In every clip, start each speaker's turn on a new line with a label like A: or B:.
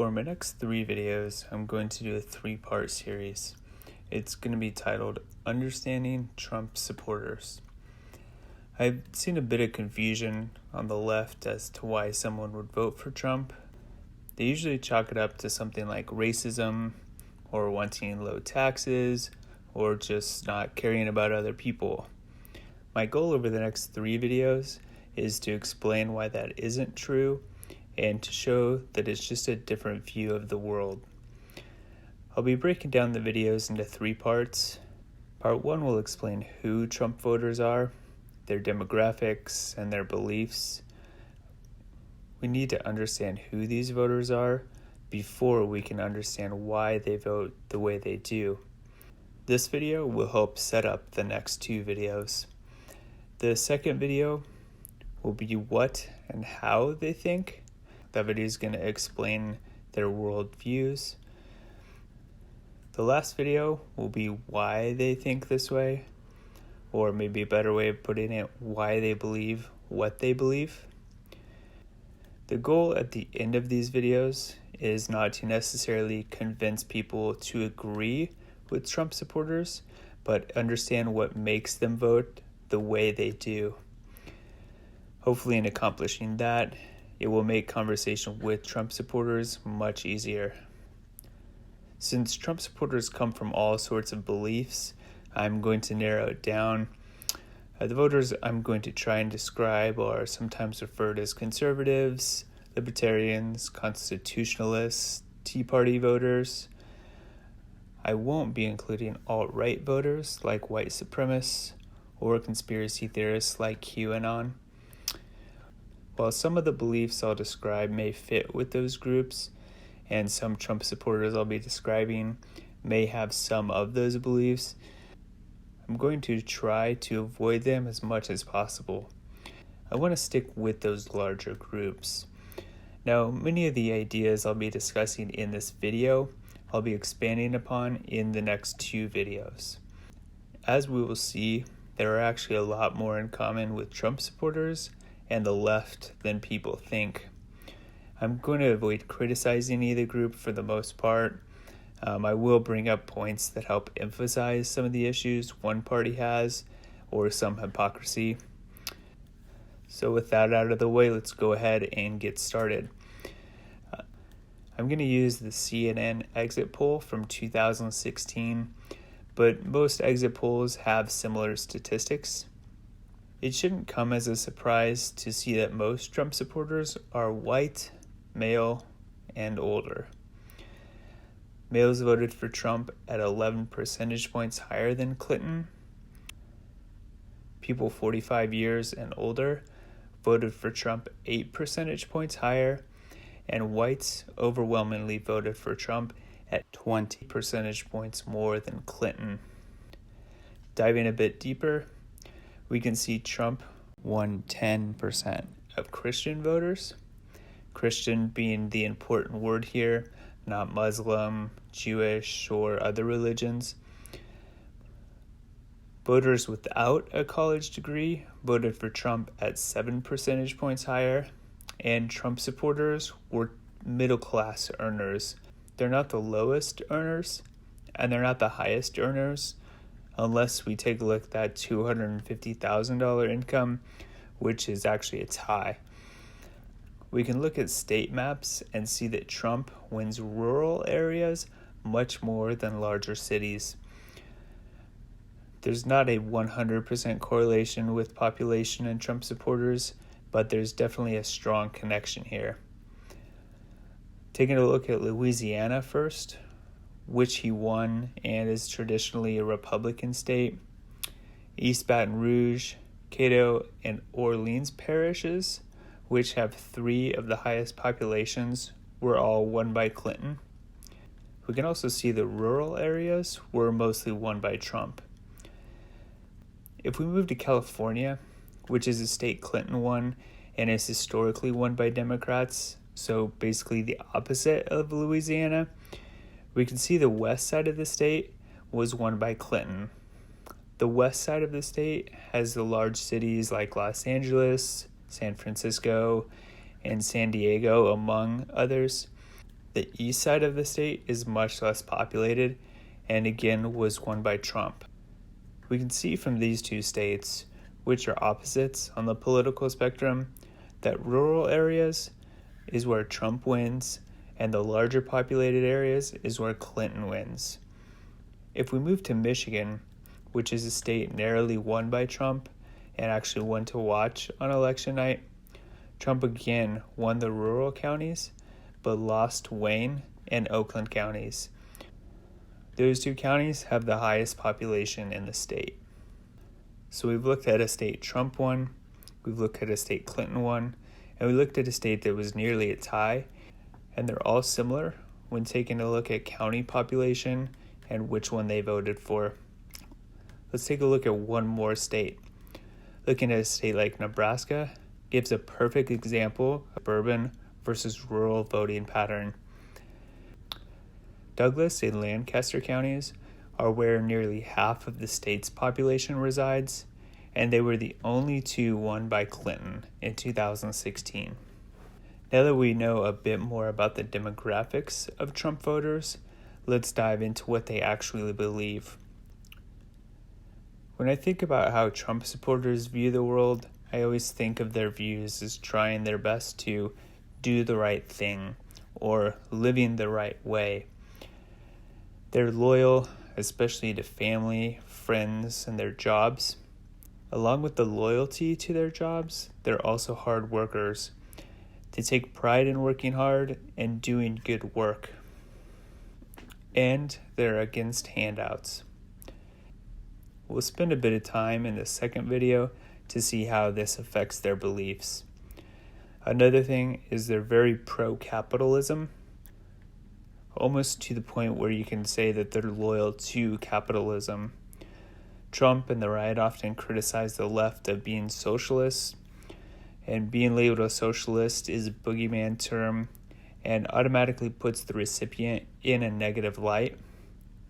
A: For my next 3 videos, I'm going to do a 3-part series. It's going to be titled Understanding Trump Supporters. I've seen a bit of confusion on the left as to why someone would vote for Trump. They usually chalk it up to something like racism, or wanting low taxes, or just not caring about other people. My goal over the next 3 videos is to explain why that isn't true and to show that it's just a different view of the world. I'll be breaking down the videos into 3 parts. Part 1 will explain who Trump voters are, their demographics, and their beliefs. We need to understand who these voters are before we can understand why they vote the way they do. This video will help set up the next 2 videos. The second video will be what and how they think. That video is going to explain their worldviews. The last video will be why they think this way, or maybe a better way of putting it, why they believe what they believe. The goal at the end of these videos is not to necessarily convince people to agree with Trump supporters, but understand what makes them vote the way they do. Hopefully, in accomplishing that, it will make conversation with Trump supporters much easier. Since Trump supporters come from all sorts of beliefs, I'm going to narrow it down. The voters I'm going to try and describe are sometimes referred as conservatives, libertarians, constitutionalists, Tea Party voters. I won't be including alt-right voters like white supremacists or conspiracy theorists like QAnon. While some of the beliefs I'll describe may fit with those groups, and some Trump supporters I'll be describing may have some of those beliefs, I'm going to try to avoid them as much as possible. I want to stick with those larger groups. Now, many of the ideas I'll be discussing in this video, I'll be expanding upon in the next 2 videos. As we will see, there are actually a lot more in common with Trump supporters and the left than people think. I'm going to avoid criticizing either group for the most part. I will bring up points that help emphasize some of the issues one party has or some hypocrisy. So with that out of the way, let's go ahead and get started. I'm going to use the CNN exit poll from 2016, but most exit polls have similar statistics. It shouldn't come as a surprise to see that most Trump supporters are white, male, and older. Males voted for Trump at 11 percentage points higher than Clinton. People 45 years and older voted for Trump 8 percentage points higher, and whites overwhelmingly voted for Trump at 20 percentage points more than Clinton. Diving a bit deeper, we can see Trump won 10% of Christian voters. Christian being the important word here, not Muslim, Jewish, or other religions. Voters without a college degree voted for Trump at 7 percentage points higher, and Trump supporters were middle-class earners. They're not the lowest earners, and they're not the highest earners, unless we take a look at that $250,000 income, which is actually its high. We can look at state maps and see that Trump wins rural areas much more than larger cities. There's not a 100% correlation with population and Trump supporters, but there's definitely a strong connection here. Taking a look at Louisiana first, which he won and is traditionally a Republican state. East Baton Rouge, Cato, and Orleans parishes, which have 3 of the highest populations, were all won by Clinton. We can also see the rural areas were mostly won by Trump. If we move to California, which is a state Clinton won and is historically won by Democrats, so basically the opposite of Louisiana, we can see the west side of the state was won by Clinton. The west side of the state has the large cities like Los Angeles, San Francisco, and San Diego, among others. The east side of the state is much less populated and again was won by Trump. We can see from these two states, which are opposites on the political spectrum, that rural areas is where Trump wins and the larger populated areas is where Clinton wins. If we move to Michigan, which is a state narrowly won by Trump and actually one to watch on election night, Trump again won the rural counties but lost Wayne and Oakland counties. Those two counties have the highest population in the state. So we've looked at a state Trump won, we've looked at a state Clinton won, and we looked at a state that was nearly a tie, and they're all similar when taking a look at county population and which one they voted for. Let's take a look at one more state. Looking at a state like Nebraska gives a perfect example of urban versus rural voting pattern. Douglas and Lancaster counties are where nearly half of the state's population resides, and they were the only two won by Clinton in 2016. Now that we know a bit more about the demographics of Trump voters, let's dive into what they actually believe. When I think about how Trump supporters view the world, I always think of their views as trying their best to do the right thing or living the right way. They're loyal, especially to family, friends, and their jobs. Along with the loyalty to their jobs, they're also hard workers. They take pride in working hard and doing good work. And they're against handouts. We'll spend a bit of time in the second video to see how this affects their beliefs. Another thing is they're very pro-capitalism, almost to the point where you can say that they're loyal to capitalism. Trump and the right often criticize the left of being socialists, and being labeled a socialist is a boogeyman term and automatically puts the recipient in a negative light,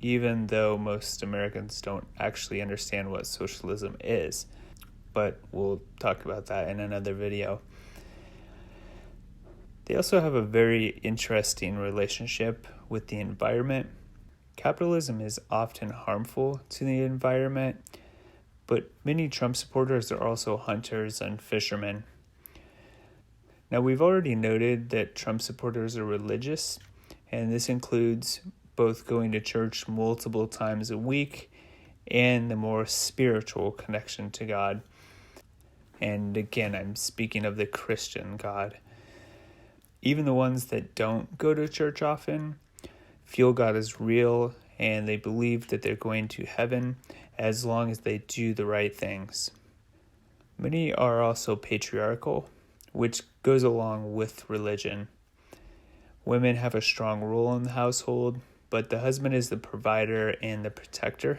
A: even though most Americans don't actually understand what socialism is. But we'll talk about that in another video. They also have a very interesting relationship with the environment. Capitalism is often harmful to the environment, but many Trump supporters are also hunters and fishermen. Now, we've already noted that Trump supporters are religious, and this includes both going to church multiple times a week and the more spiritual connection to God. And again, I'm speaking of the Christian God. Even the ones that don't go to church often feel God is real and they believe that they're going to heaven as long as they do the right things. Many are also patriarchal, which goes along with religion. Women have a strong role in the household, but the husband is the provider and the protector.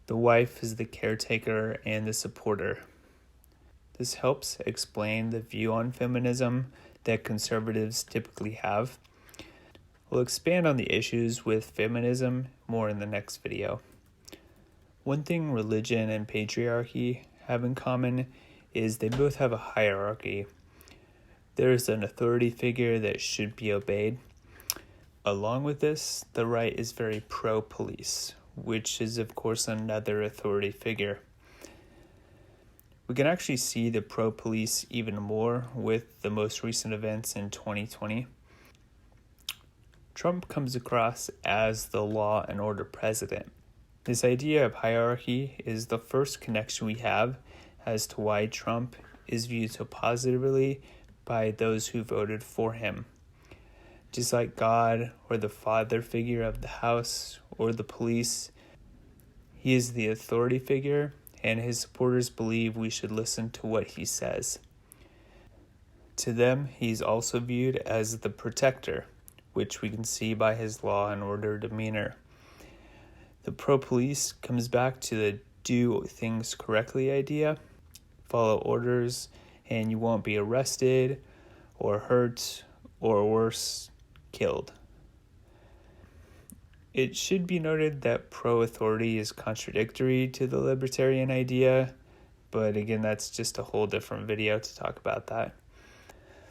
A: The wife is the caretaker and the supporter. This helps explain the view on feminism that conservatives typically have. We'll expand on the issues with feminism more in the next video. One thing religion and patriarchy have in common is they both have a hierarchy. There is an authority figure that should be obeyed. Along with this, the right is very pro-police, which is of course another authority figure. We can actually see the pro-police even more with the most recent events in 2020. Trump comes across as the law and order president. This idea of hierarchy is the first connection we have as to why Trump is viewed so positively by those who voted for him. Just like God or the father figure of the house or the police, he is the authority figure, and his supporters believe we should listen to what he says. To them, he's also viewed as the protector, which we can see by his law and order demeanor. The pro-police comes back to the do things correctly idea, follow orders, and you won't be arrested or hurt or worse, killed. It should be noted that pro-authority is contradictory to the libertarian idea, but again, that's just a whole different video to talk about that.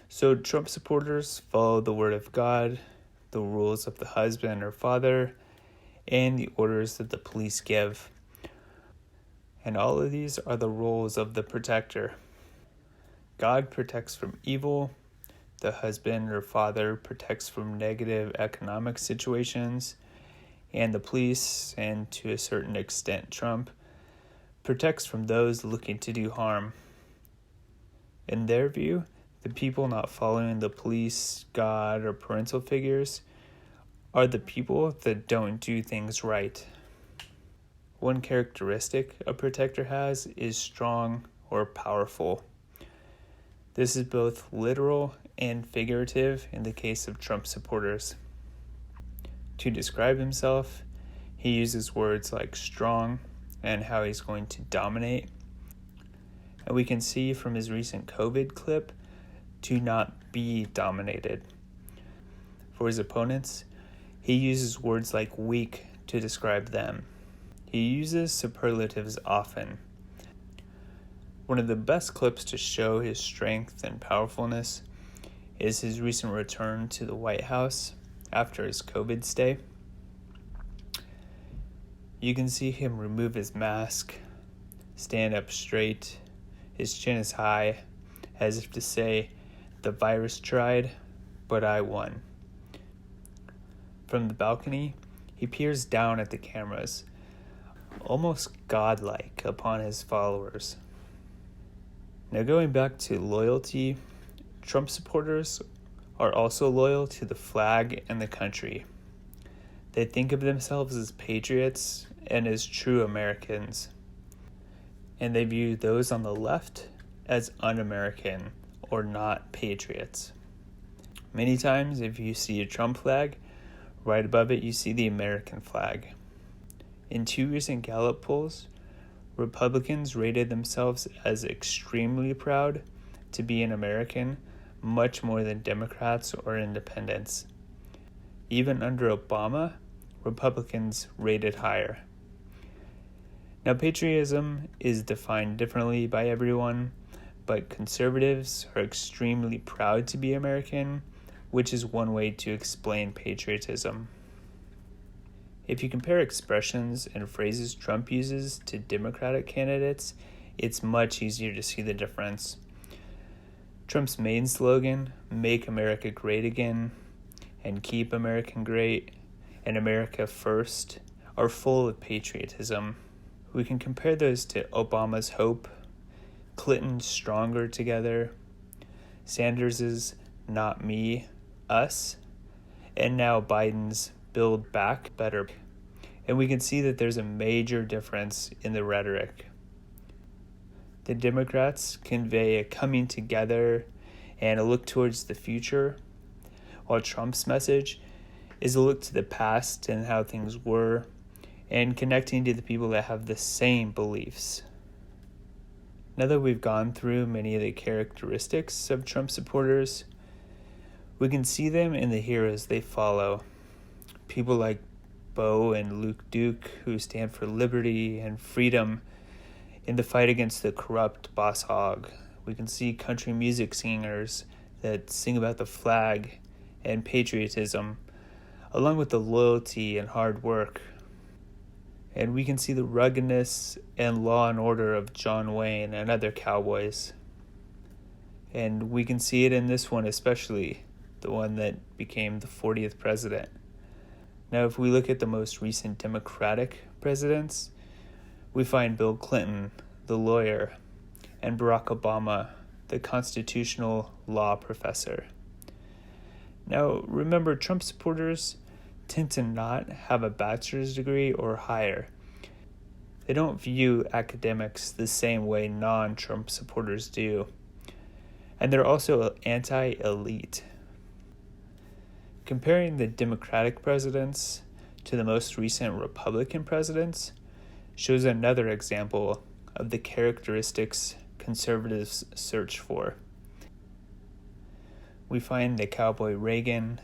A: So Trump supporters follow the word of God, the rules of the husband or father, and the orders that the police give. And all of these are the roles of the protector. God protects from evil, the husband or father protects from negative economic situations, and the police, and to a certain extent Trump, protects from those looking to do harm. In their view, the people not following the police, God, or parental figures are the people that don't do things right. One characteristic a protector has is strong or powerful. This is both literal and figurative in the case of Trump supporters. To describe himself, he uses words like strong and how he's going to dominate. And we can see from his recent COVID clip to not be dominated. For his opponents, he uses words like weak to describe them. He uses superlatives often. One of the best clips to show his strength and powerfulness is his recent return to the White House after his COVID stay. You can see him remove his mask, stand up straight, his chin is high, as if to say, "The virus tried, but I won." From the balcony, he peers down at the cameras, almost godlike upon his followers. Now, going back to loyalty, Trump supporters are also loyal to the flag and the country. They think of themselves as patriots and as true Americans, and they view those on the left as un-American or not patriots. Many times, if you see a Trump flag, right above it you see the American flag. In 2 recent Gallup polls, Republicans rated themselves as extremely proud to be an American, much more than Democrats or independents. Even under Obama, Republicans rated higher. Now, patriotism is defined differently by everyone, but conservatives are extremely proud to be American, which is one way to explain patriotism. If you compare expressions and phrases Trump uses to Democratic candidates, it's much easier to see the difference. Trump's main slogan, "Make America Great Again," and "Keep America Great," and "America First," are full of patriotism. We can compare those to Obama's "Hope," Clinton's "Stronger Together," Sanders's "Not Me, Us," and now Biden's "Build Back Better." And we can see that there's a major difference in the rhetoric. The Democrats convey a coming together and a look towards the future, while Trump's message is a look to the past and how things were, and connecting to the people that have the same beliefs. Now that we've gone through many of the characteristics of Trump supporters, we can see them in the heroes they follow. People like Bo and Luke Duke, who stand for liberty and freedom in the fight against the corrupt boss hog. We can see country music singers that sing about the flag and patriotism, along with the loyalty and hard work. And we can see the ruggedness and law and order of John Wayne and other cowboys. And we can see it in this one especially, the one that became the 40th president. Now, if we look at the most recent Democratic presidents, we find Bill Clinton, the lawyer, and Barack Obama, the constitutional law professor. Now, remember, Trump supporters tend to not have a bachelor's degree or higher. They don't view academics the same way non-Trump supporters do. And they're also anti-elite. Comparing the Democratic presidents to the most recent Republican presidents shows another example of the characteristics conservatives search for. We find the cowboy Reagan,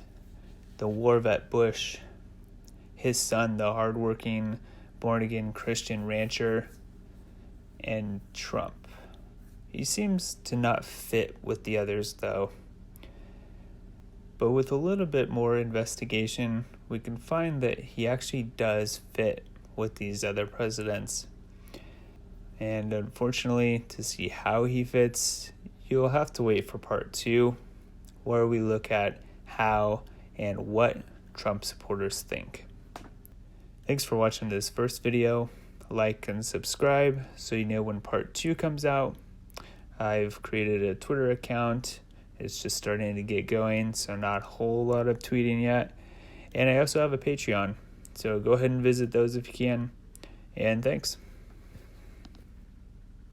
A: the war vet Bush, his son, the hardworking, born-again Christian rancher, and Trump. He seems to not fit with the others, though. But with a little bit more investigation, we can find that he actually does fit with these other presidents. And unfortunately, to see how he fits, you'll have to wait for part 2, where we look at how and what Trump supporters think. Thanks for watching this first video. Like and subscribe so you know when part 2 comes out. I've created a Twitter account. It's just starting to get going, so not a whole lot of tweeting yet. And I also have a Patreon, so go ahead and visit those if you can. And thanks.